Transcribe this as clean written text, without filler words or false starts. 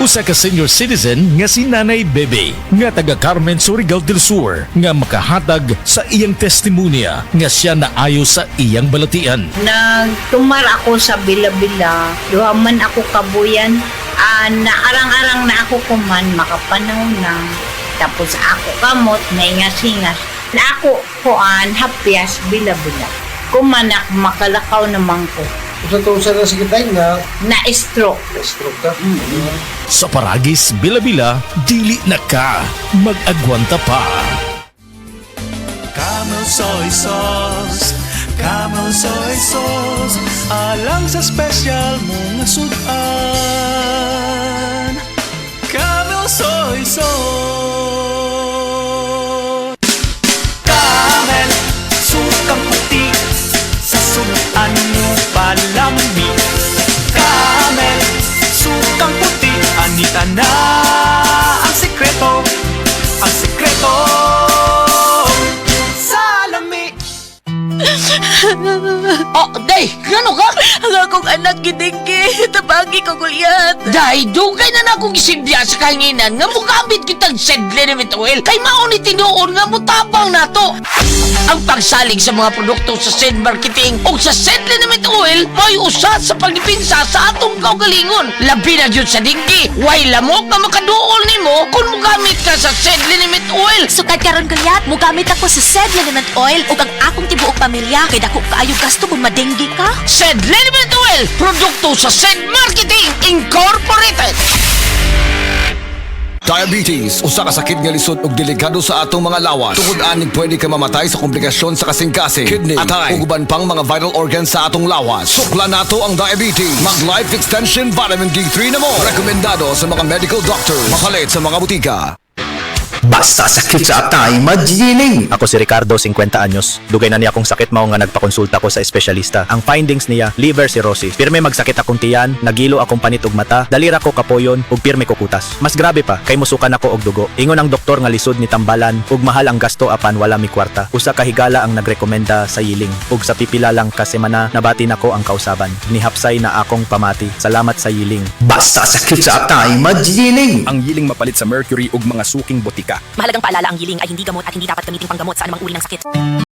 Usa ka senior citizen nga si Nanay Bebe nga taga Carmen, Surigao del Sur nga makahatag sa iyang testimonya nga siya naayo sa iyang balatian. Nagtumar ako sa Bila-Bila, duhaman ako kabuyan, naarang-arang na ako kuman, makapanaw na. Tapos ako kamot, naingas-ingas. Na ako kuan, hapyas, Bila-Bila. Kumanak, makalakaw naman ko. Sa na sige tayo nga, Na-stroke. stroke ka. Sa Paragis, Bila-Bila, dili na ka mag-agwanta pa. Camel soy sauce, Camel soy sauce, alang sa special mong sudan. Camel soy sauce. Camel, sukang puti, sa sudan mo palami. Camel, sukang puti, anita na ang sekreto, ang sekreto. Oh, day, gano ka? Ang akong anak gidinggi, tabagi ko gulyat. Day, dugay na na akong isilbiya sa kanginan nga mugamit kitang Sedlinimit Oil kay mauni tinuon nga mutabang nato. Ang pagsalig sa mga produkto sa Sed Marketing o sa Sedlinimit Oil may usa sa pagdipinsa sa atong kaugalingon. Labi na yun sa dinggi, way lamok nga makaduol nimo kung mugamit ka sa Sedlinimit Oil. Sukad karon gulyat, mugamit ako sa Sedlinimit Oil ug ang akong tibuok pamilya kay dako kaayo gasto kung madenggi ka. Sedlinimit Oil, produkto sa Sed Marketing Incorporated. Diabetes, usa ka sakit nga lisod ug delikado sa atong mga lawas. Tungod aning pwede ka mamatay sa komplikasyon sa kasing-kasing, kidney, atay, ug uban pang mga vital organs sa atong lawas. Sukla nato ang diabetes. Mag Life Extension Vitamin D3 na mo. Rekomendado sa mga medical doctors. Makalit sa mga butika. Basta sakit sa atay, magiling! Ako si Ricardo, 50 anyos. Dugay na niya akong sakit mao nga nagpakonsulta ko sa espesyalista. Ang findings niya, liver cirrhosis. Pirme magsakit akong tiyan, nagilo akong panit ug mata, dalira ko kapoyon ug pirme ko kutas. Mas grabe pa, kay musukan ako og dugo. Ingon ang doktor nga lisod ni tambalan ug mahal ang gasto apan wala mi kwarta. Usa ka higala ang nagrekomenda sa yiling ug sa pipila lang ka semana nabati nako ang kausaban. Nihapsay na akong pamati. Salamat sa yiling. Basta sakit sa atay, magiling! Ang yiling mapalit sa mercury ug mga suking botika. Mahalagang paalala ang giling ay hindi gamot at hindi dapat gamitin panggamot sa anumang uri ng sakit.